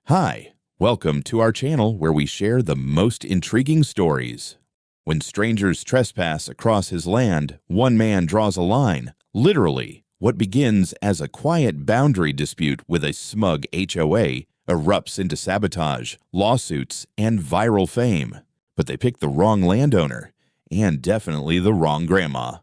Hi, welcome to our channel where we share the most intriguing stories. When strangers trespass across his land, one man draws a line. Literally, what begins as a quiet boundary dispute with a smug HOA erupts into sabotage, lawsuits, and viral fame. But they picked the wrong landowner, and definitely the wrong grandma.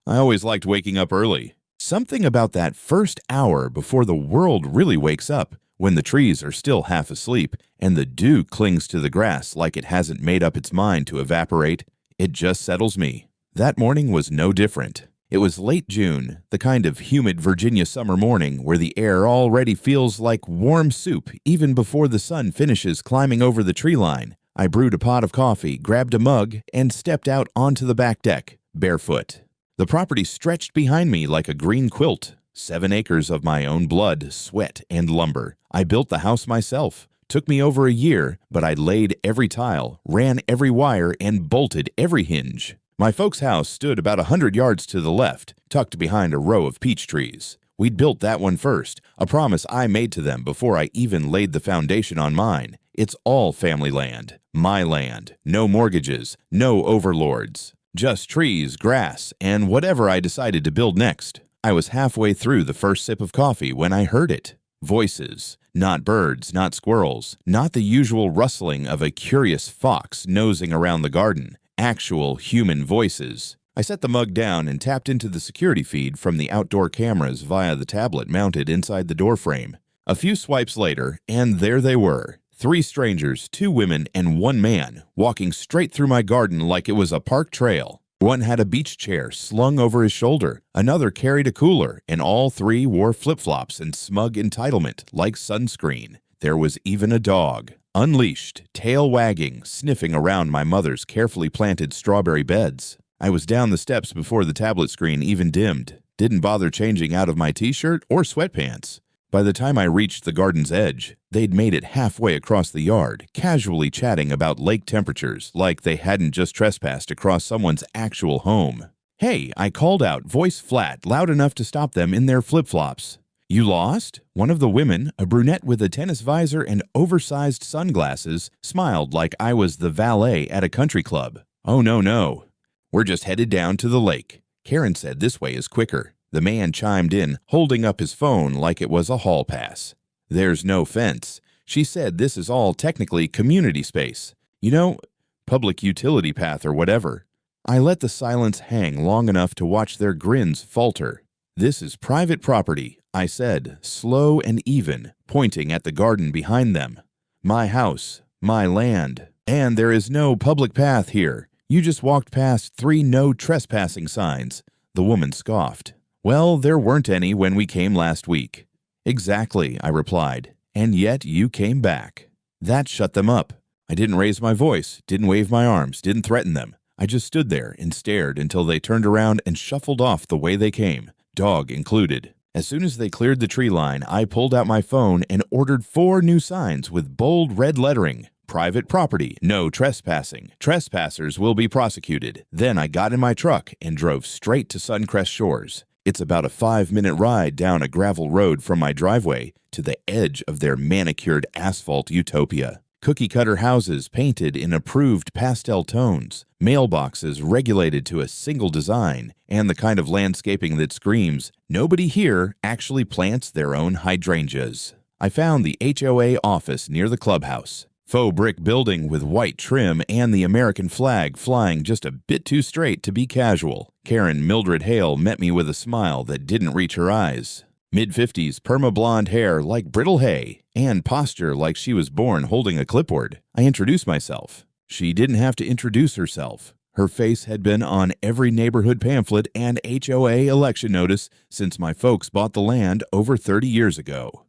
I always liked waking up early. Something about that first hour before the world really wakes up, when the trees are still half asleep and the dew clings to the grass like it hasn't made up its mind to evaporate, it just settles me. That morning was no different. It was late June, the kind of humid Virginia summer morning where the air already feels like warm soup even before the sun finishes climbing over the tree line. I brewed a pot of coffee, grabbed a mug, and stepped out onto the back deck, barefoot. The property stretched behind me like a green quilt. 7 acres of my own blood, sweat, and lumber. I built the house myself. Took me over a year, but I laid every tile, ran every wire, and bolted every hinge. My folks' house stood about 100 yards to the left, tucked behind a row of peach trees. We'd built that one first, a promise I made to them before I even laid the foundation on mine. It's all family land, my land, no mortgages, no overlords. Just trees, grass, and whatever I decided to build next. I was halfway through the first sip of coffee when I heard it. Voices. Not birds, not squirrels, not the usual rustling of a curious fox nosing around the garden. Actual human voices. I set the mug down and tapped into the security feed from the outdoor cameras via the tablet mounted inside the doorframe. A few swipes later, and there they were. 3 strangers, 2 women, and 1 man, walking straight through my garden like it was a park trail. One had a beach chair slung over his shoulder, another carried a cooler, and all 3 wore flip-flops and smug entitlement like sunscreen. There was even a dog, unleashed, tail wagging, sniffing around my mother's carefully planted strawberry beds. I was down the steps before the tablet screen even dimmed. Didn't bother changing out of my t-shirt or sweatpants. By the time I reached the garden's edge, they'd made it halfway across the yard, casually chatting about lake temperatures like they hadn't just trespassed across someone's actual home. "Hey," I called out, voice flat, loud enough to stop them in their flip-flops. "You lost?" One of the women, a brunette with a tennis visor and oversized sunglasses, smiled like I was the valet at a country club. "Oh, no. We're just headed down to the lake." Karen said this way is quicker. The man chimed in, holding up his phone like it was a hall pass. "There's no fence." She said this is all technically community space. You know, public utility path or whatever. I let the silence hang long enough to watch their grins falter. "This is private property," I said, slow and even, pointing at the garden behind them. "My house, my land, and there is no public path here. You just walked past 3 no trespassing signs." The woman scoffed. "Well, there weren't any when we came last week." "Exactly," I replied, "and yet you came back." That shut them up. I didn't raise my voice, didn't wave my arms, didn't threaten them. I just stood there and stared until they turned around and shuffled off the way they came, dog included. As soon as they cleared the tree line, I pulled out my phone and ordered 4 new signs with bold red lettering. "Private property, no trespassing. Trespassers will be prosecuted." Then I got in my truck and drove straight to Suncrest Shores. It's about a 5-minute ride down a gravel road from my driveway to the edge of their manicured asphalt utopia. Cookie-cutter houses painted in approved pastel tones, mailboxes regulated to a single design, and the kind of landscaping that screams, "Nobody here actually plants their own hydrangeas." I found the HOA office near the clubhouse. Faux brick building with white trim and the American flag flying just a bit too straight to be casual. Karen Mildred Hale met me with a smile that didn't reach her eyes. Mid-50s perma-blonde hair like brittle hay, and posture like she was born holding a clipboard. I introduced myself. She didn't have to introduce herself. Her face had been on every neighborhood pamphlet and HOA election notice since my folks bought the land over 30 years ago.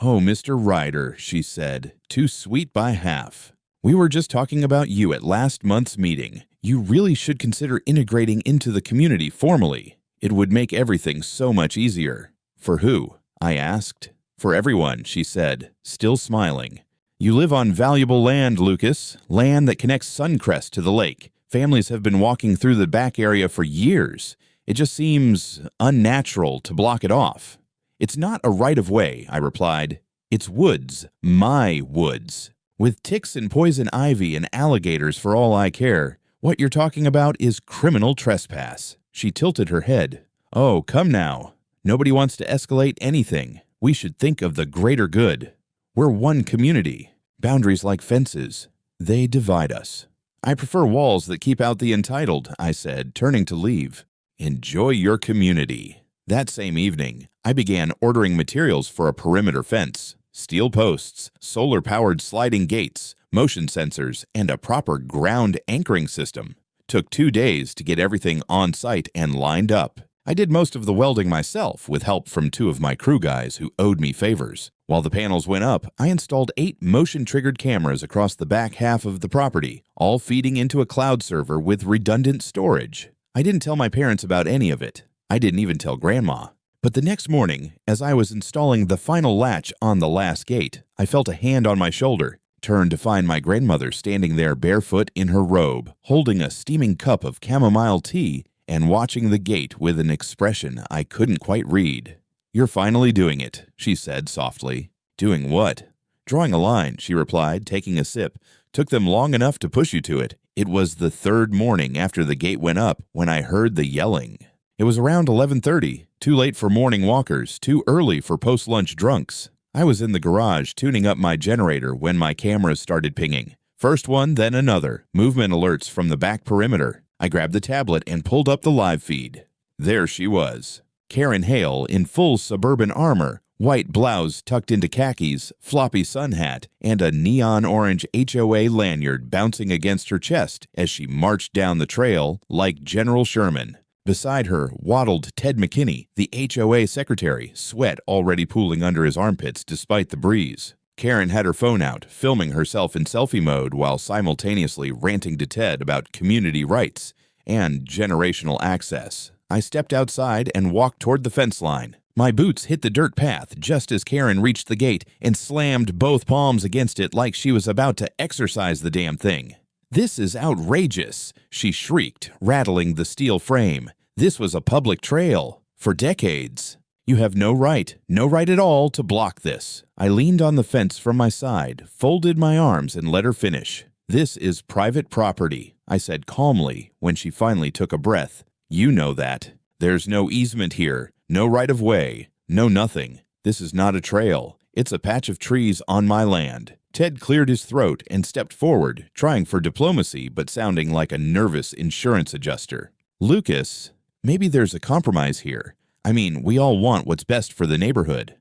"Oh, Mr. Ryder," she said, "too sweet by half. We were just talking about you at last month's meeting. You really should consider integrating into the community formally. It would make everything so much easier." "For who?" I asked. "For everyone," she said, still smiling. "You live on valuable land, Lucas, land that connects Suncrest to the lake. Families have been walking through the back area for years. It just seems unnatural to block it off." "It's not a right-of-way," I replied. It's woods, my woods. With ticks and poison ivy and alligators for all I care. What you're talking about is criminal trespass." She tilted her head. "Oh, come now. Nobody wants to escalate anything. We should think of the greater good. We're one community. Boundaries like fences, they divide us." "I prefer walls that keep out the entitled," I said, turning to leave. "Enjoy your community." That same evening, I began ordering materials for a perimeter fence. Steel posts, solar-powered sliding gates, motion sensors, and a proper ground anchoring system. Took 2 days to get everything on site and lined up. I did most of the welding myself with help from 2 of my crew guys who owed me favors. While the panels went up, I installed 8 motion-triggered cameras across the back half of the property, all feeding into a cloud server with redundant storage. I didn't tell my parents about any of it. I didn't even tell Grandma. But the next morning, as I was installing the final latch on the last gate, I felt a hand on my shoulder. Turned to find my grandmother standing there barefoot in her robe, holding a steaming cup of chamomile tea and watching the gate with an expression I couldn't quite read. "You're finally doing it," she said softly. "Doing what?" "Drawing a line," she replied, taking a sip. "Took them long enough to push you to it. It was the 3rd morning after the gate went up when I heard the yelling. It was around 11:30, too late for morning walkers, too early for post-lunch drunks. I was in the garage tuning up my generator when my cameras started pinging. First one, then another, movement alerts from the back perimeter. I grabbed the tablet and pulled up the live feed. There she was. Karen Hale in full suburban armor, white blouse tucked into khakis, floppy sun hat, and a neon orange HOA lanyard bouncing against her chest as she marched down the trail like General Sherman. Beside her waddled Ted McKinney, the HOA secretary, sweat already pooling under his armpits despite the breeze. Karen had her phone out, filming herself in selfie mode while simultaneously ranting to Ted about community rights and generational access. I stepped outside and walked toward the fence line. My boots hit the dirt path just as Karen reached the gate and slammed both palms against it like she was about to exercise the damn thing. "This is outrageous," she shrieked, rattling the steel frame. "This was a public trail for decades. You have no right at all to block this." I leaned on the fence from my side, folded my arms, and let her finish. "This is private property," I said calmly when she finally took a breath. "You know that. There's no easement here, no right of way, no nothing. This is not a trail. It's a patch of trees on my land." Ted cleared his throat and stepped forward, trying for diplomacy but sounding like a nervous insurance adjuster. "Lucas, maybe there's a compromise here. I mean, we all want what's best for the neighborhood."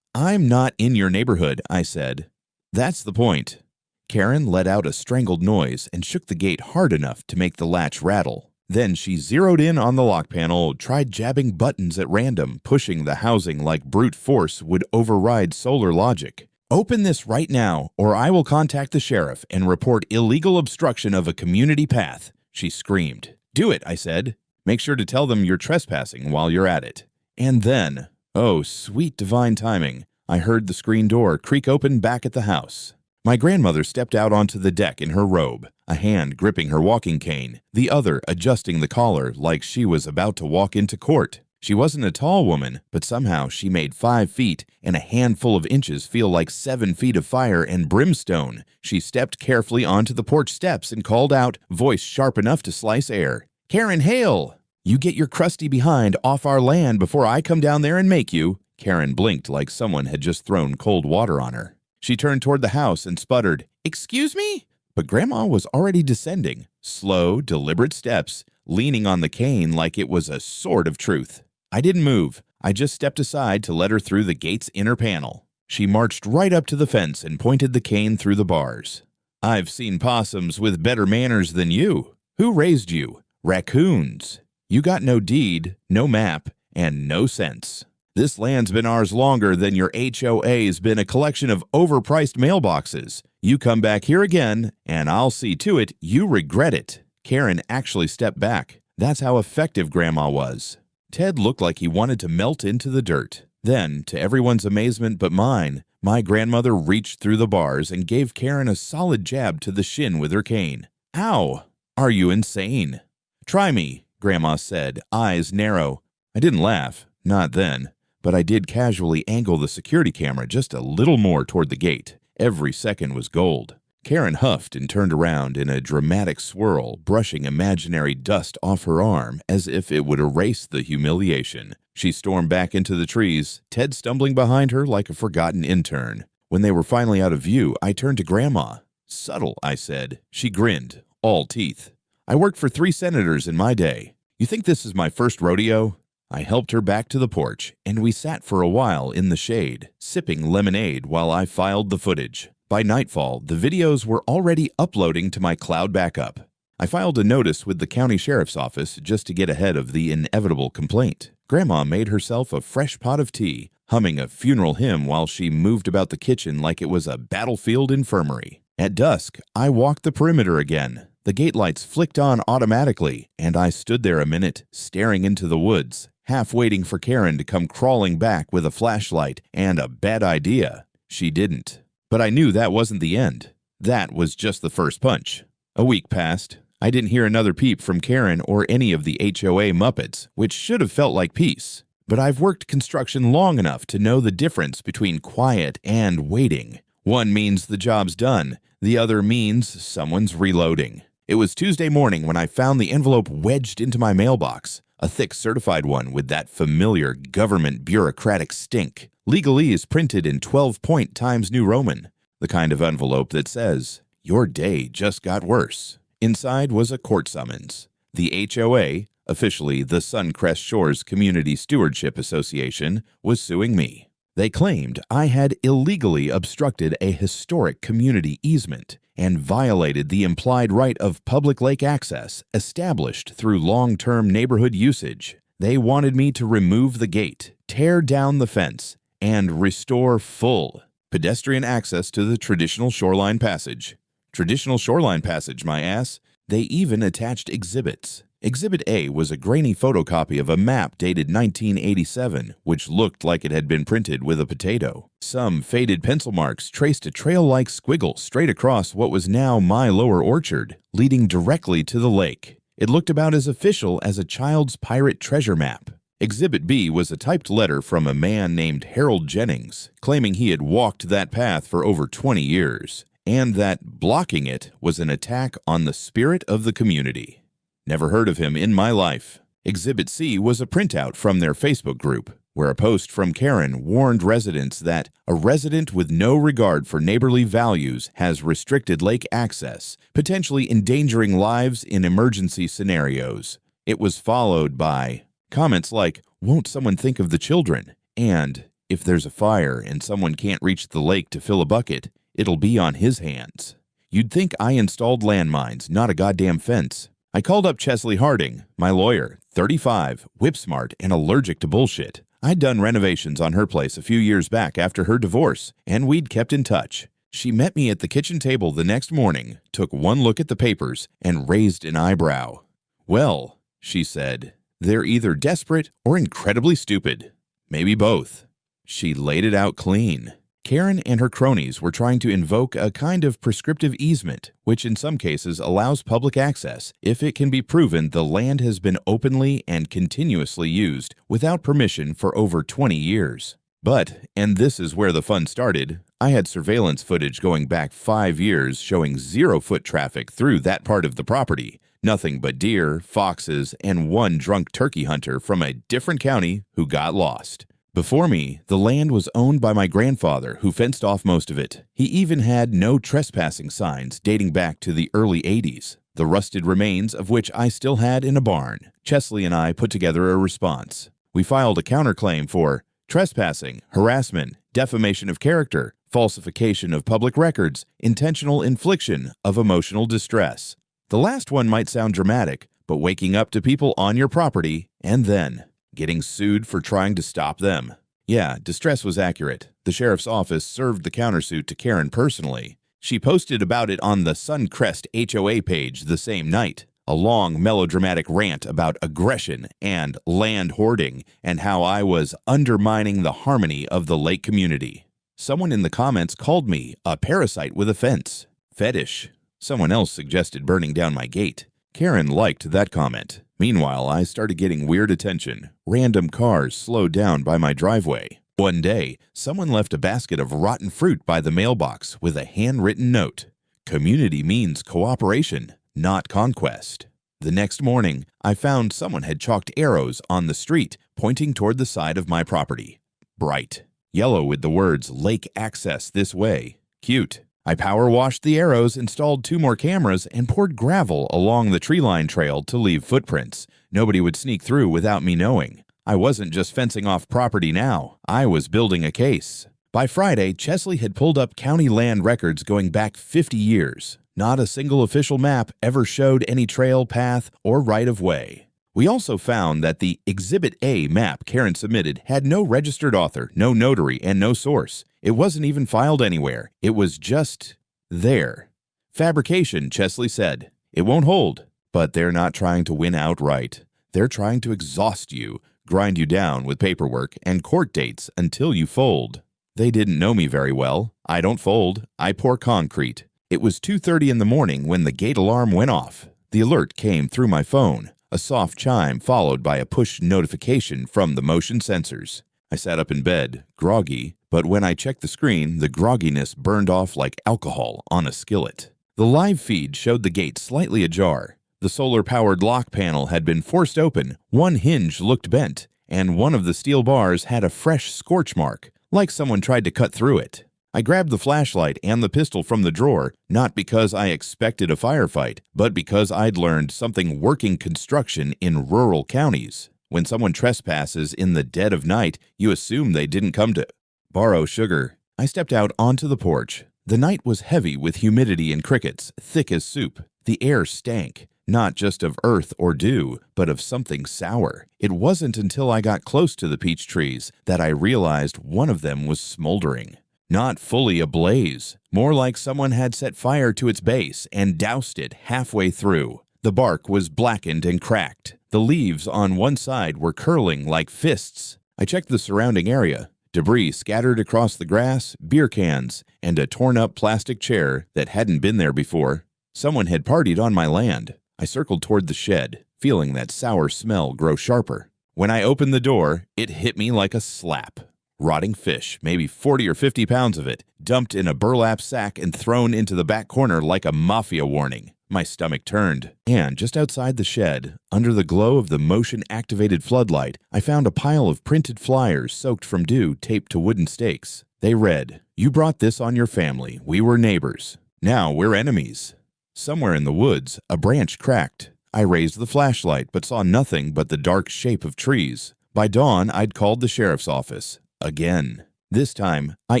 "I'm not in your neighborhood," I said. "That's the point." Karen let out a strangled noise and shook the gate hard enough to make the latch rattle. Then she zeroed in on the lock panel, tried jabbing buttons at random, pushing the housing like brute force would override solar logic. "Open this right now, or I will contact the sheriff and report illegal obstruction of a community path," she screamed. "Do it," I said. "Make sure to tell them you're trespassing while you're at it." And then, oh, sweet divine timing, I heard the screen door creak open back at the house. My grandmother stepped out onto the deck in her robe, a hand gripping her walking cane, the other adjusting the collar like she was about to walk into court. She wasn't a tall woman, but somehow she made 5 feet and a handful of inches feel like 7 feet of fire and brimstone. She stepped carefully onto the porch steps and called out, voice sharp enough to slice air, "Karen Hale! You get your crusty behind off our land before I come down there and make you." Karen blinked like someone had just thrown cold water on her. She turned toward the house and sputtered, "Excuse me?" But Grandma was already descending, slow, deliberate steps, leaning on the cane like it was a sword of truth. I didn't move. I just stepped aside to let her through the gate's inner panel. She marched right up to the fence and pointed the cane through the bars. "I've seen possums with better manners than you. Who raised you? Raccoons. You got no deed, no map, and no sense. This land's been ours longer than your HOA's been a collection of overpriced mailboxes. You come back here again, and I'll see to it you regret it." Karen actually stepped back. That's how effective Grandma was. Ted looked like he wanted to melt into the dirt. Then, to everyone's amazement but mine, my grandmother reached through the bars and gave Karen a solid jab to the shin with her cane. "Ow! Are you insane?" "Try me," Grandma said, eyes narrow. I didn't laugh, not then, but I did casually angle the security camera just a little more toward the gate. Every second was gold. Karen huffed and turned around in a dramatic swirl, brushing imaginary dust off her arm as if it would erase the humiliation. She stormed back into the trees, Ted stumbling behind her like a forgotten intern. When they were finally out of view, I turned to Grandma. "Subtle," I said. She grinned, all teeth. "I worked for 3 senators in my day. You think this is my first rodeo?" I helped her back to the porch, and we sat for a while in the shade, sipping lemonade while I filed the footage. By nightfall, the videos were already uploading to my cloud backup. I filed a notice with the county sheriff's office just to get ahead of the inevitable complaint. Grandma made herself a fresh pot of tea, humming a funeral hymn while she moved about the kitchen like it was a battlefield infirmary. At dusk, I walked the perimeter again. The gate lights flicked on automatically, and I stood there a minute, staring into the woods, half waiting for Karen to come crawling back with a flashlight and a bad idea. She didn't. But I knew that wasn't the end. That was just the first punch. A week passed. I didn't hear another peep from Karen or any of the HOA Muppets, which should have felt like peace. But I've worked construction long enough to know the difference between quiet and waiting. One means the job's done. The other means someone's reloading. It was Tuesday morning when I found the envelope wedged into my mailbox. A thick certified one with that familiar government bureaucratic stink. Legalese printed in 12-point Times New Roman. The kind of envelope that says, "Your day just got worse." Inside was a court summons. The HOA, officially the Suncrest Shores Community Stewardship Association, was suing me. They claimed I had illegally obstructed a historic community easement and violated the implied right of public lake access established through long-term neighborhood usage. They wanted me to remove the gate, tear down the fence, and restore full pedestrian access to the traditional shoreline passage. Traditional shoreline passage, my ass. They even attached exhibits. Exhibit A was a grainy photocopy of a map dated 1987, which looked like it had been printed with a potato. Some faded pencil marks traced a trail-like squiggle straight across what was now my lower orchard, leading directly to the lake. It looked about as official as a child's pirate treasure map. Exhibit B was a typed letter from a man named Harold Jennings, claiming he had walked that path for over 20 years, and that blocking it was an attack on the spirit of the community. Never heard of him in my life. Exhibit C was a printout from their Facebook group, where a post from Karen warned residents that a resident with no regard for neighborly values has restricted lake access, potentially endangering lives in emergency scenarios. It was followed by comments like, "Won't someone think of the children?" and "If there's a fire and someone can't reach the lake to fill a bucket, it'll be on his hands." You'd think I installed landmines, not a goddamn fence. I called up Chesley Harding, my lawyer, 35, whip-smart, and allergic to bullshit. I'd done renovations on her place a few years back after her divorce, and we'd kept in touch. She met me at the kitchen table the next morning, took one look at the papers, and raised an eyebrow. "Well," she said, "they're either desperate or incredibly stupid. Maybe both." She laid it out clean. Karen and her cronies were trying to invoke a kind of prescriptive easement, which in some cases allows public access if it can be proven the land has been openly and continuously used without permission for over 20 years. But, and this is where the fun started, I had surveillance footage going back 5 years showing 0 foot traffic through that part of the property. Nothing but deer, foxes, and one drunk turkey hunter from a different county who got lost. Before me, the land was owned by my grandfather, who fenced off most of it. He even had no trespassing signs dating back to the early 80s, the rusted remains of which I still had in a barn. Chesley and I put together a response. We filed a counterclaim for trespassing, harassment, defamation of character, falsification of public records, intentional infliction of emotional distress. The last one might sound dramatic, but waking up to people on your property and then getting sued for trying to stop them. Yeah, distress was accurate. The sheriff's office served the countersuit to Karen personally. She posted about it on the Suncrest HOA page the same night. A long, melodramatic rant about aggression and land hoarding and how I was undermining the harmony of the lake community. Someone in the comments called me a parasite with a fence. Fetish. Someone else suggested burning down my gate. Karen liked that comment. Meanwhile, I started getting weird attention. Random cars slowed down by my driveway. One day, someone left a basket of rotten fruit by the mailbox with a handwritten note. Community means cooperation, not conquest. The next morning, I found someone had chalked arrows on the street pointing toward the side of my property. Bright. Yellow with the words "Lake Access this way." Cute. I power washed the arrows, installed 2 more cameras, and poured gravel along the treeline trail to leave footprints. Nobody would sneak through without me knowing. I wasn't just fencing off property now. I was building a case. By Friday, Chesley had pulled up county land records going back 50 years. Not a single official map ever showed any trail, path, or right-of-way. We also found that the Exhibit A map Karen submitted had no registered author, no notary, and no source. It wasn't even filed anywhere. It was just there. Fabrication, Chesley said. It won't hold. But they're not trying to win outright. They're trying to exhaust you, grind you down with paperwork and court dates until you fold. They didn't know me very well. I don't fold. I pour concrete. It was 2:30 in the morning when the gate alarm went off. The alert came through my phone, a soft chime followed by a push notification from the motion sensors. I sat up in bed, groggy, but when I checked the screen, the grogginess burned off like alcohol on a skillet. The live feed showed the gate slightly ajar. The solar-powered lock panel had been forced open, one hinge looked bent, and one of the steel bars had a fresh scorch mark, like someone tried to cut through it. I grabbed the flashlight and the pistol from the drawer, not because I expected a firefight, but because I'd learned something working construction in rural counties. When someone trespasses in the dead of night, you assume they didn't come to borrow sugar. I stepped out onto the porch. The night was heavy with humidity and crickets, thick as soup. The air stank, not just of earth or dew, but of something sour. It wasn't until I got close to the peach trees that I realized one of them was smoldering. Not fully ablaze, more like someone had set fire to its base and doused it halfway through. The bark was blackened and cracked. The leaves on one side were curling like fists. I checked the surrounding area. Debris scattered across the grass, beer cans, and a torn-up plastic chair that hadn't been there before. Someone had partied on my land. I circled toward the shed, feeling that sour smell grow sharper. When I opened the door, it hit me like a slap. Rotting fish, maybe 40 or 50 pounds of it, dumped in a burlap sack and thrown into the back corner like a mafia warning. My stomach turned, and just outside the shed, under the glow of the motion-activated floodlight, I found a pile of printed flyers soaked from dew taped to wooden stakes. They read, "You brought this on your family. We were neighbors. Now we're enemies." Somewhere in the woods, a branch cracked. I raised the flashlight but saw nothing but the dark shape of trees. By dawn, I'd called the sheriff's office. Again. This time, I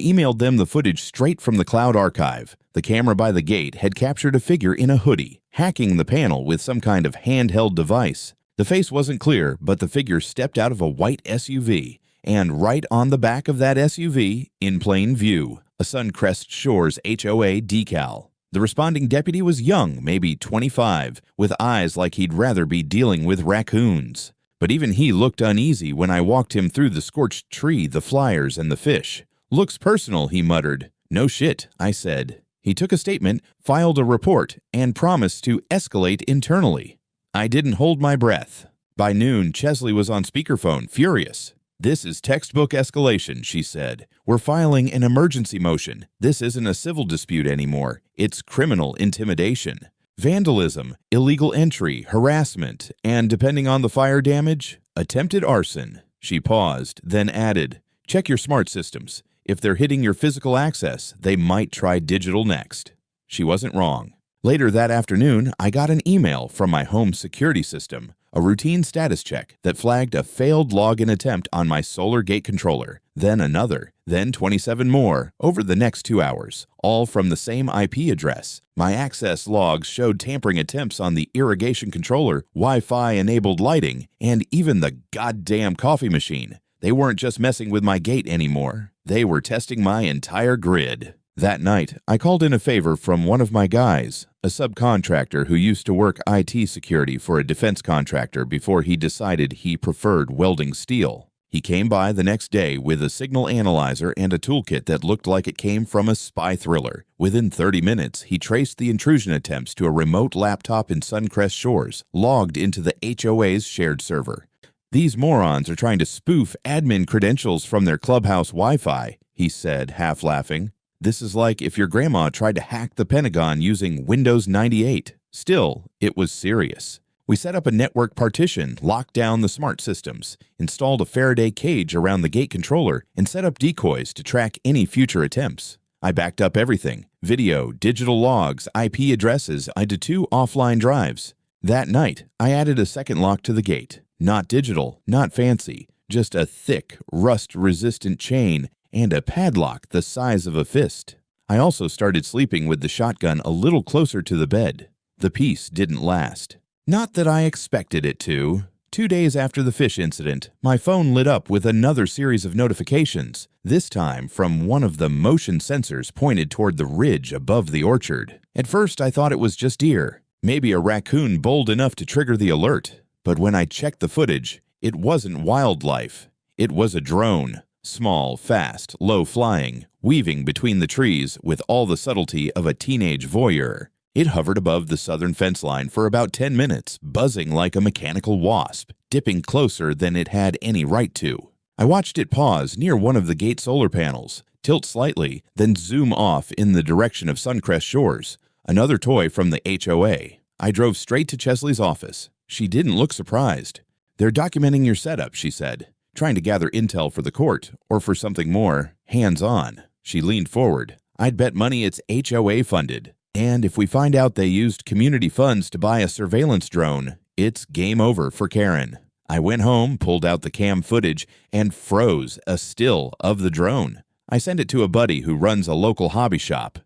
emailed them the footage straight from the cloud archive. The camera by the gate had captured a figure in a hoodie, hacking the panel with some kind of handheld device. The face wasn't clear, but the figure stepped out of a white SUV, and right on the back of that SUV, in plain view, a Suncrest Shores HOA decal. The responding deputy was young, maybe 25, with eyes like he'd rather be dealing with raccoons. But even he looked uneasy when I walked him through the scorched tree, the flyers, and the fish. "Looks personal," he muttered. "No shit," I said. He took a statement, filed a report, and promised to escalate internally. I didn't hold my breath. By noon, Chesley was on speakerphone, furious. "This is textbook escalation," she said. "We're filing an emergency motion. This isn't a civil dispute anymore. It's criminal intimidation. Vandalism, illegal entry, harassment, and depending on the fire damage, attempted arson." She paused, then added, "Check your smart systems. If they're hitting your physical access, they might try digital next." She wasn't wrong. Later that afternoon, I got an email from my home security system, a routine status check that flagged a failed login attempt on my solar gate controller, then another, then 27 more over the next 2 hours, all from the same IP address. My access logs showed tampering attempts on the irrigation controller, Wi-Fi-enabled lighting, and even the goddamn coffee machine. They weren't just messing with my gate anymore. They were testing my entire grid. That night, I called in a favor from one of my guys, a subcontractor who used to work IT security for a defense contractor before he decided he preferred welding steel. He came by the next day with a signal analyzer and a toolkit that looked like it came from a spy thriller. Within 30 minutes, he traced the intrusion attempts to a remote laptop in Suncrest Shores, logged into the HOA's shared server. "These morons are trying to spoof admin credentials from their clubhouse Wi-Fi," he said, half laughing. "This is like if your grandma tried to hack the Pentagon using Windows 98. Still, it was serious. We set up a network partition, locked down the smart systems, installed a Faraday cage around the gate controller, and set up decoys to track any future attempts. I backed up everything: video, digital logs, IP addresses onto 2 offline drives. That night, I added a second lock to the gate. Not digital, not fancy, just a thick, rust-resistant chain and a padlock the size of a fist. I also started sleeping with the shotgun a little closer to the bed. The peace didn't last. Not that I expected it to. 2 days after the fish incident, my phone lit up with another series of notifications, this time from one of the motion sensors pointed toward the ridge above the orchard. At first, I thought it was just deer, maybe a raccoon bold enough to trigger the alert. But when I checked the footage, it wasn't wildlife. It was a drone. Small, fast, low-flying, weaving between the trees with all the subtlety of a teenage voyeur. It hovered above the southern fence line for about 10 minutes, buzzing like a mechanical wasp, dipping closer than it had any right to. I watched it pause near one of the gate solar panels, tilt slightly, then zoom off in the direction of Suncrest Shores, another toy from the HOA. I drove straight to Chesley's office. She didn't look surprised. "They're documenting your setup," she said, trying to gather intel for the court, or for something more hands-on. She leaned forward. "I'd bet money it's HOA funded. And if we find out they used community funds to buy a surveillance drone, it's game over for Karen." I went home, pulled out the cam footage, and froze a still of the drone. I sent it to a buddy who runs a local hobby shop.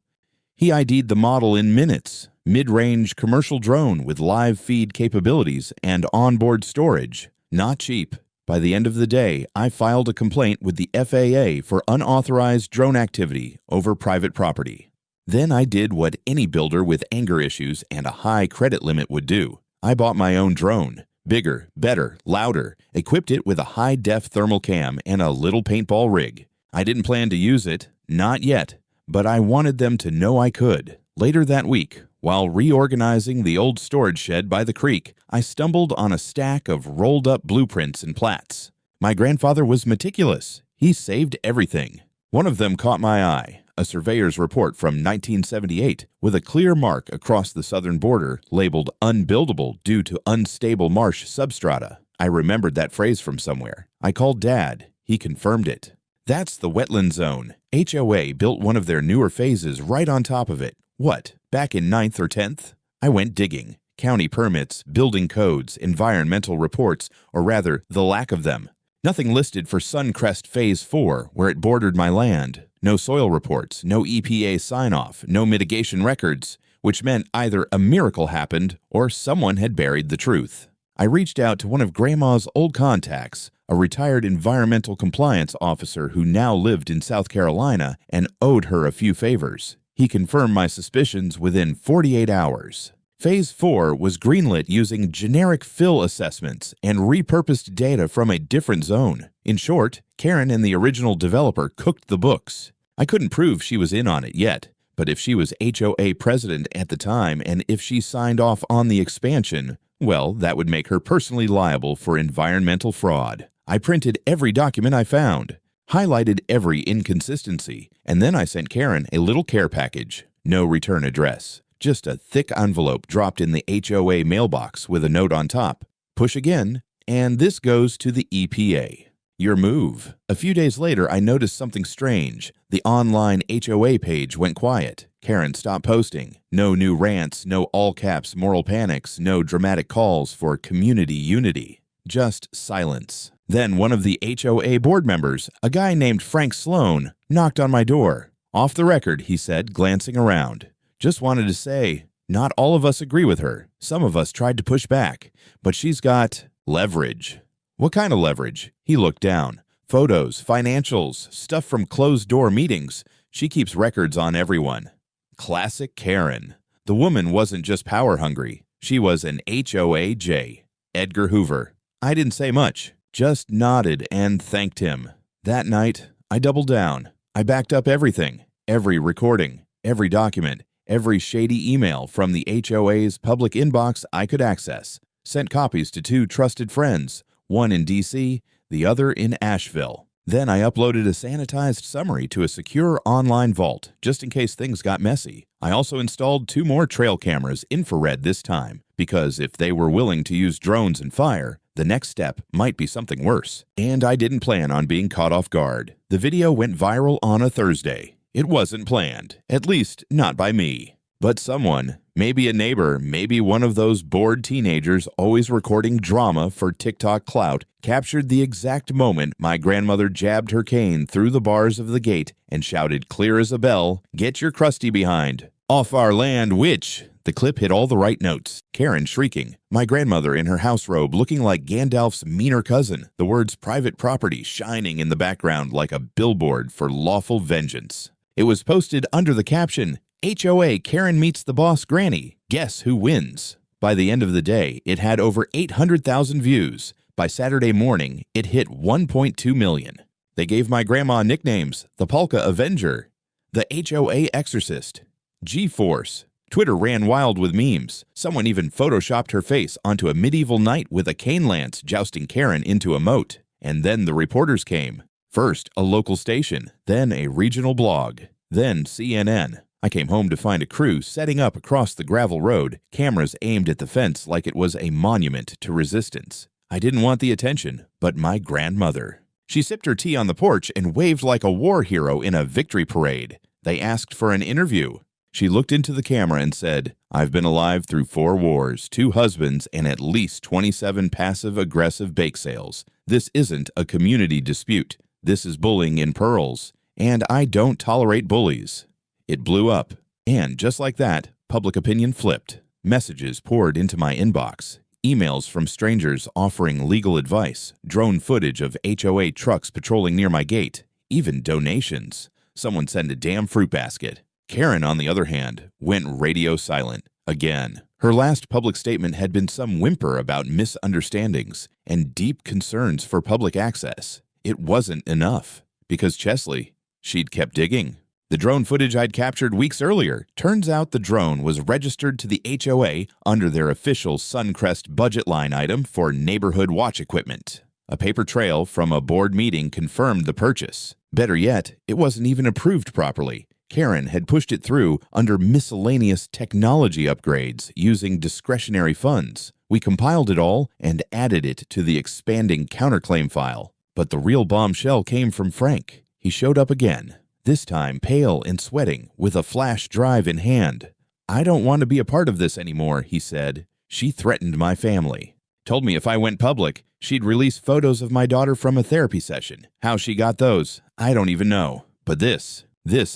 He ID'd the model in minutes. Mid-range commercial drone with live feed capabilities and onboard storage. Not cheap. By the end of the day, I filed a complaint with the FAA for unauthorized drone activity over private property. Then I did what any builder with anger issues and a high credit limit would do. I bought my own drone. Bigger, better, louder. Equipped it with a high-def thermal cam and a little paintball rig. I didn't plan to use it. Not yet. But I wanted them to know I could. Later that week, while reorganizing the old storage shed by the creek, I stumbled on a stack of rolled-up blueprints and plats. My grandfather was meticulous. He saved everything. One of them caught my eye, a surveyor's report from 1978 with a clear mark across the southern border labeled unbuildable due to unstable marsh substrata. I remembered that phrase from somewhere. I called Dad. He confirmed it. "That's the wetland zone. HOA built one of their newer phases right on top of it. What, back in 9th or 10th? I went digging. County permits, building codes, environmental reports, or rather, the lack of them. Nothing listed for Suncrest Phase 4, where it bordered my land. No soil reports, no EPA sign-off, no mitigation records, which meant either a miracle happened or someone had buried the truth. I reached out to one of Grandma's old contacts, a retired environmental compliance officer who now lived in South Carolina, and owed her a few favors. He confirmed my suspicions within 48 hours. Phase 4 was greenlit using generic fill assessments and repurposed data from a different zone. In short, Karen and the original developer cooked the books. I couldn't prove she was in on it yet, but if she was HOA president at the time and if she signed off on the expansion, well, that would make her personally liable for environmental fraud. I printed every document I found, highlighted every inconsistency, and then I sent Karen a little care package. No return address. Just a thick envelope dropped in the HOA mailbox with a note on top. Push again, and this goes to the EPA. Your move. A few days later, I noticed something strange. The online HOA page went quiet. Karen stopped posting. No new rants, no all-caps moral panics, no dramatic calls for community unity. Just silence. Then one of the HOA board members, a guy named Frank Sloan, knocked on my door. "Off the record," he said, glancing around. "Just wanted to say, not all of us agree with her. Some of us tried to push back, but she's got leverage." "What kind of leverage?" He looked down. "Photos, financials, stuff from closed-door meetings. She keeps records on everyone." Classic Karen. The woman wasn't just power-hungry. She was an HOAJ. Edgar Hoover. I didn't say much. just nodded and thanked him. That night, I doubled down. I backed up everything, every recording, every document, every shady email from the HOA's public inbox I could access. Sent copies to 2 trusted friends, one in DC, the other in Asheville. Then I uploaded a sanitized summary to a secure online vault, just in case things got messy. I also installed 2 more trail cameras, infrared this time, because if they were willing to use drones and fire, the next step might be something worse. And I didn't plan on being caught off guard. The video went viral on a Thursday. It wasn't planned, at least not by me. But someone, maybe a neighbor, maybe one of those bored teenagers always recording drama for TikTok clout, captured the exact moment my grandmother jabbed her cane through the bars of the gate and shouted clear as a bell, "Get your crusty behind! Off our land, witch!" The clip hit all the right notes. Karen shrieking, my grandmother in her house robe looking like Gandalf's meaner cousin, the words private property shining in the background like a billboard for lawful vengeance. It was posted under the caption, HOA Karen meets the boss granny. Guess who wins? By the end of the day, it had over 800,000 views. By Saturday morning, it hit 1.2 million. They gave my grandma nicknames, the Polka Avenger, the HOA Exorcist, G-Force. Twitter ran wild with memes. Someone even photoshopped her face onto a medieval knight with a cane lance jousting Karen into a moat. And then the reporters came. First, a local station, then a regional blog, then CNN. I came home to find a crew setting up across the gravel road, cameras aimed at the fence like it was a monument to resistance. I didn't want the attention, but my grandmother. She sipped her tea on the porch and waved like a war hero in a victory parade. They asked for an interview. She looked into the camera and said, "I've been alive through 4 wars, 2 husbands, and at least 27 passive-aggressive bake sales. This isn't a community dispute. This is bullying in pearls, and I don't tolerate bullies." It blew up, and just like that, public opinion flipped. Messages poured into my inbox, emails from strangers offering legal advice, drone footage of HOA trucks patrolling near my gate, even donations. Someone sent a damn fruit basket. Karen, on the other hand, went radio silent again. Her last public statement had been some whimper about misunderstandings and deep concerns for public access. It wasn't enough, because Chesley, she'd kept digging. The drone footage I'd captured weeks earlier, turns out the drone was registered to the HOA under their official Suncrest budget line item for neighborhood watch equipment. A paper trail from a board meeting confirmed the purchase. Better yet, it wasn't even approved properly. Karen had pushed it through under miscellaneous technology upgrades using discretionary funds. We compiled it all and added it to the expanding counterclaim file. But the real bombshell came from Frank. He showed up again. This time pale and sweating, with a flash drive in hand. "I don't want to be a part of this anymore," he said. "She threatened my family. Told me if I went public, she'd release photos of my daughter from a therapy session. How she got those, I don't even know. But this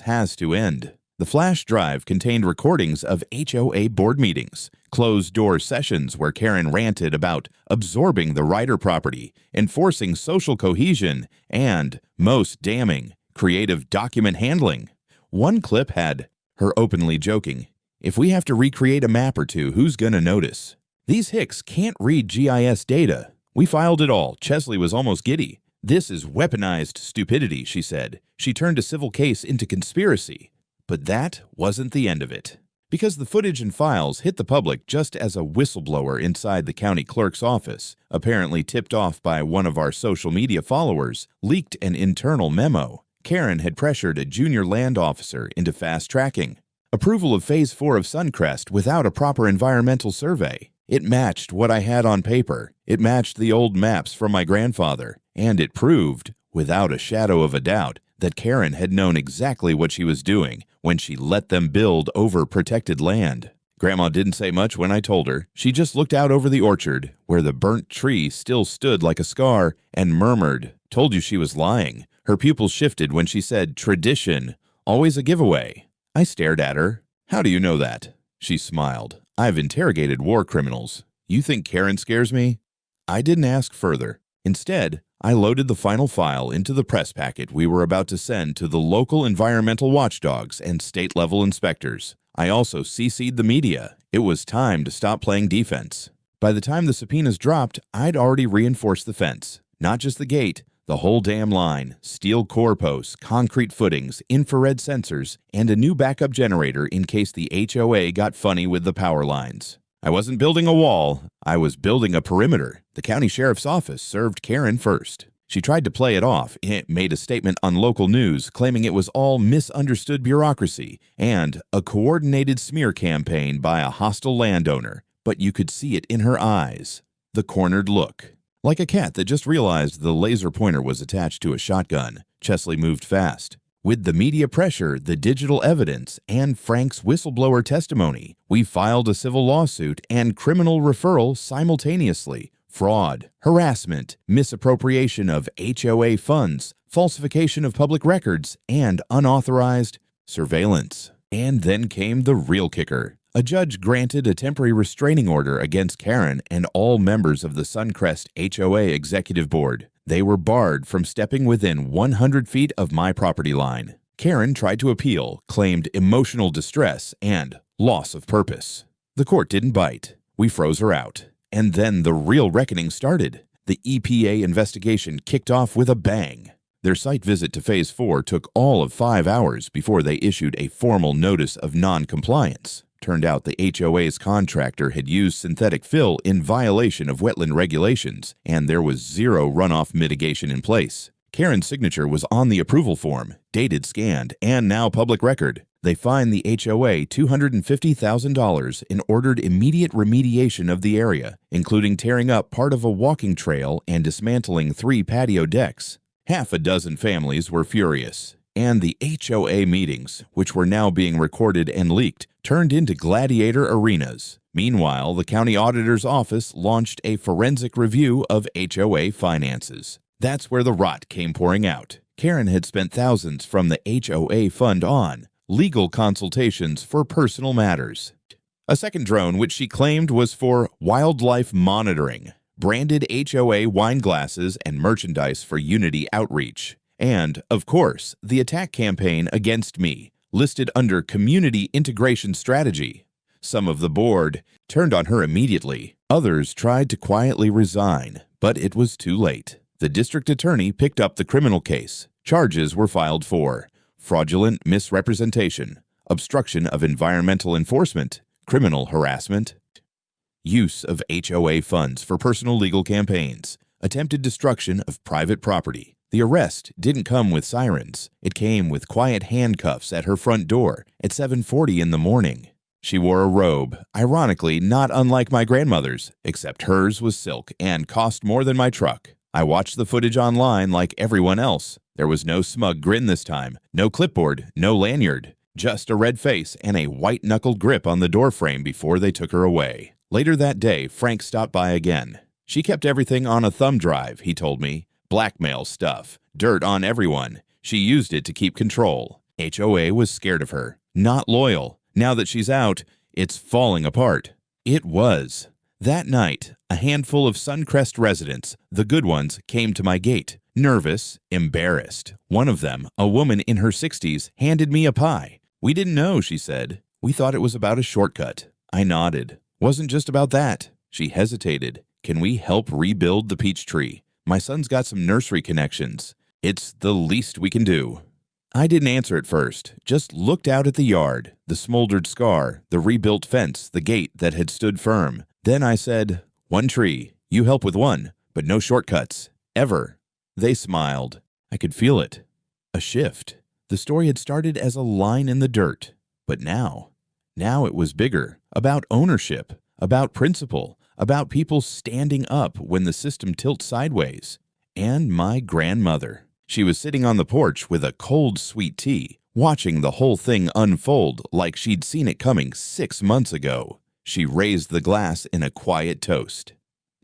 has to end." The flash drive contained recordings of HOA board meetings, closed-door sessions where Karen ranted about absorbing the Ryder property, enforcing social cohesion, and, most damning, creative document handling. One clip had her openly joking, "If we have to recreate a map or 2, who's gonna notice? These hicks can't read GIS data. We filed it all." Chesley was almost giddy. "This is weaponized stupidity," she said. She turned a civil case into conspiracy. But that wasn't the end of it. Because the footage and files hit the public just as a whistleblower inside the county clerk's office, apparently tipped off by one of our social media followers, leaked an internal memo. Karen had pressured a junior land officer into fast-tracking approval of Phase 4 of Suncrest without a proper environmental survey. It matched what I had on paper. It matched the old maps from my grandfather. And it proved, without a shadow of a doubt, that Karen had known exactly what she was doing when she let them build over protected land. Grandma didn't say much when I told her. She just looked out over the orchard, where the burnt tree still stood like a scar, and murmured, "Told you she was lying." Her pupils shifted when she said, "Tradition, always a giveaway." I stared at her. "How do you know that?" She smiled. "I've interrogated war criminals. You think Karen scares me?" I didn't ask further. Instead, I loaded the final file into the press packet we were about to send to the local environmental watchdogs and state-level inspectors. I also CC'd the media. It was time to stop playing defense. By the time the subpoenas dropped, I'd already reinforced the fence. Not just the gate, the whole damn line, steel core posts, concrete footings, infrared sensors, and a new backup generator in case the HOA got funny with the power lines. I wasn't building a wall, I was building a perimeter. The county sheriff's office served Karen first. She tried to play it off. It made a statement on local news claiming it was all misunderstood bureaucracy and a coordinated smear campaign by a hostile landowner. But you could see it in her eyes. The cornered look. Like a cat that just realized the laser pointer was attached to a shotgun, Chesley moved fast. With the media pressure, the digital evidence, and Frank's whistleblower testimony, we filed a civil lawsuit and criminal referral simultaneously. Fraud, harassment, misappropriation of HOA funds, falsification of public records, and unauthorized surveillance. And then came the real kicker. A judge granted a temporary restraining order against Karen and all members of the Suncrest HOA Executive Board. They were barred from stepping within 100 feet of my property line. Karen tried to appeal, claimed emotional distress, and loss of purpose. The court didn't bite. We froze her out. And then the real reckoning started. The EPA investigation kicked off with a bang. Their site visit to Phase 4 took all of 5 hours before they issued a formal notice of non-compliance. Turned out the HOA's contractor had used synthetic fill in violation of wetland regulations, and there was zero runoff mitigation in place. Karen's signature was on the approval form, dated scanned, and now public record. They fined the HOA $250,000 and ordered immediate remediation of the area, including tearing up part of a walking trail and dismantling 3 patio decks. Half a dozen families were furious. And the HOA meetings, which were now being recorded and leaked, turned into gladiator arenas. Meanwhile, the county auditor's office launched a forensic review of HOA finances. That's where the rot came pouring out. Karen had spent thousands from the HOA fund on legal consultations for personal matters. A second drone, which she claimed was for wildlife monitoring, branded HOA wine glasses and merchandise for Unity outreach. And, of course, the attack campaign against me, listed under Community Integration Strategy. Some of the board turned on her immediately. Others tried to quietly resign, but it was too late. The district attorney picked up the criminal case. Charges were filed for fraudulent misrepresentation, obstruction of environmental enforcement, criminal harassment, use of HOA funds for personal legal campaigns, attempted destruction of private property. The arrest didn't come with sirens. It came with quiet handcuffs at her front door at 7:40 in the morning. She wore a robe, ironically not unlike my grandmother's, except hers was silk and cost more than my truck. I watched the footage online like everyone else. There was no smug grin this time, no clipboard, no lanyard, just a red face and a white-knuckled grip on the doorframe before they took her away. Later that day, Frank stopped by again. She kept everything on a thumb drive, he told me. Blackmail stuff, dirt on everyone. She used it to keep control. HOA was scared of her, not loyal. Now that she's out, it's falling apart. It was. That night, a handful of Suncrest residents, the good ones, came to my gate, nervous, embarrassed. One of them, a woman in her 60s, handed me a pie. "We didn't know," she said. "We thought it was about a shortcut." I nodded. "Wasn't just about that." She hesitated. "Can we help rebuild the peach tree? My son's got some nursery connections. It's the least we can do." I didn't answer at first, just looked out at the yard, the smoldered scar, the rebuilt fence, the gate that had stood firm. Then I said, "One tree. You help with one, but no shortcuts. Ever." They smiled. I could feel it. A shift. The story had started as a line in the dirt, but now it was bigger, about ownership, about principle, about people standing up when the system tilts sideways. And my grandmother. She was sitting on the porch with a cold sweet tea, watching the whole thing unfold like she'd seen it coming 6 months ago. She raised the glass in a quiet toast.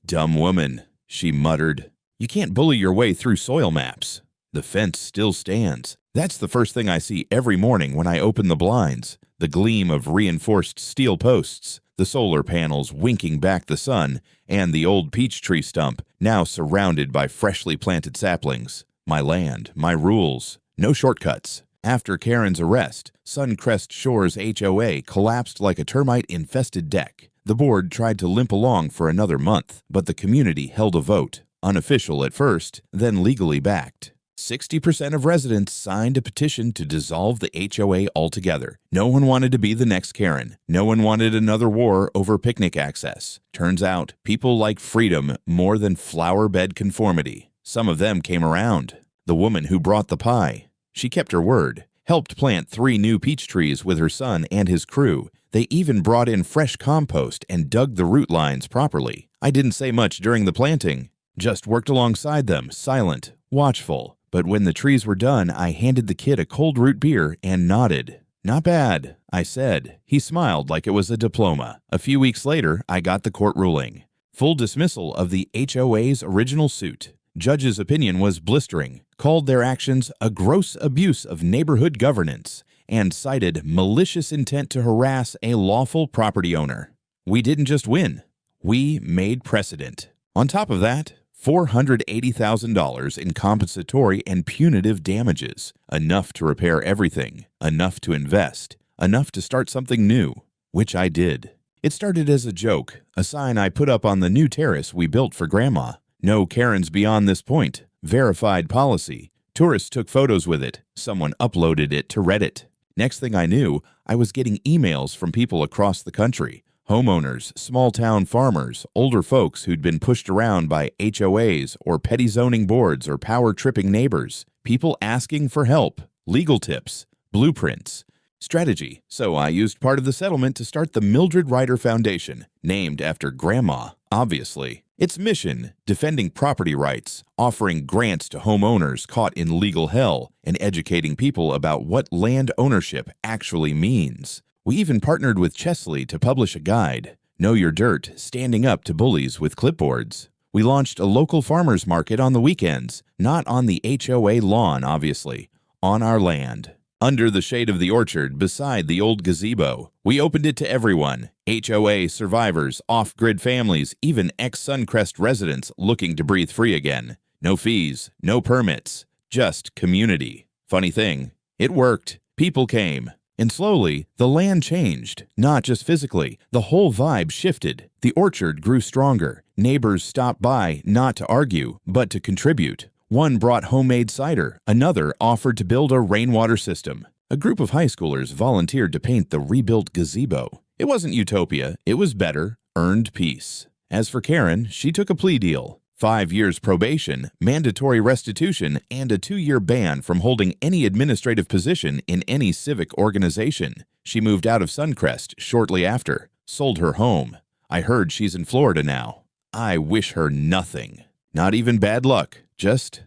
"Dumb woman," she muttered. "You can't bully your way through soil maps. The fence still stands. That's the first thing I see every morning when I open the blinds. The gleam of reinforced steel posts, the solar panels winking back the sun, and the old peach tree stump, now surrounded by freshly planted saplings. My land, my rules, no shortcuts." After Karen's arrest, Suncrest Shores HOA collapsed like a termite-infested deck. The board tried to limp along for another month, but the community held a vote. unofficial at first, then legally backed. 60% of residents signed a petition to dissolve the HOA altogether. No one wanted to be the next Karen. No one wanted another war over picnic access. Turns out, people like freedom more than flower bed conformity. Some of them came around. The woman who brought the pie. She kept her word. Helped plant 3 new peach trees with her son and his crew. They even brought in fresh compost and dug the root lines properly. I didn't say much during the planting. Just worked alongside them, silent, watchful. But when the trees were done, I handed the kid a cold root beer and nodded. "Not bad," I said. He smiled like it was a diploma. A few weeks later, I got the court ruling. Full dismissal of the HOA's original suit. Judge's opinion was blistering, called their actions a gross abuse of neighborhood governance, and cited malicious intent to harass a lawful property owner. We didn't just win. We made precedent. On top of that, $480,000 in compensatory and punitive damages, enough to repair everything, enough to invest, enough to start something new, which I did. It started as a joke, a sign I put up on the new terrace we built for Grandma. No Karens beyond this point. Verified policy. Tourists took photos with it. Someone uploaded it to Reddit. Next thing I knew, I was getting emails from people across the country. Homeowners, small-town farmers, older folks who'd been pushed around by HOAs or petty zoning boards or power-tripping neighbors. People asking for help, legal tips, blueprints, strategy. So I used part of the settlement to start the Mildred Ryder Foundation, named after Grandma, obviously. Its mission, defending property rights, offering grants to homeowners caught in legal hell, and educating people about what land ownership actually means. We even partnered with Chesley to publish a guide, Know Your Dirt, standing up to bullies with clipboards. We launched a local farmers market on the weekends, not on the HOA lawn, obviously, on our land. Under the shade of the orchard, beside the old gazebo. We opened it to everyone, HOA survivors, off-grid families, even ex-Suncrest residents looking to breathe free again. No fees, no permits, just community. Funny thing, it worked. People came. And slowly, the land changed, not just physically. The whole vibe shifted. The orchard grew stronger. Neighbors stopped by not to argue, but to contribute. One brought homemade cider. Another offered to build a rainwater system. A group of high schoolers volunteered to paint the rebuilt gazebo. It wasn't utopia. It was better, earned peace. As for Karen, she took a plea deal. 5 years probation, mandatory restitution, and a 2-year ban from holding any administrative position in any civic organization. She moved out of Suncrest shortly after, sold her home. I heard she's in Florida now. I wish her nothing. Not even bad luck, just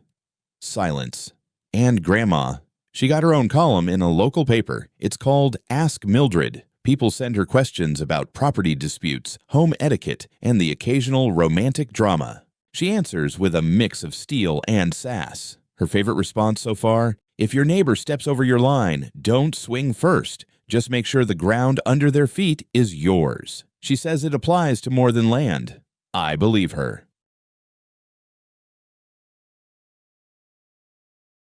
silence. And Grandma. She got her own column in a local paper. It's called Ask Mildred. People send her questions about property disputes, home etiquette, and the occasional romantic drama. She answers with a mix of steel and sass. Her favorite response so far? If your neighbor steps over your line, don't swing first. Just make sure the ground under their feet is yours. She says it applies to more than land. I believe her.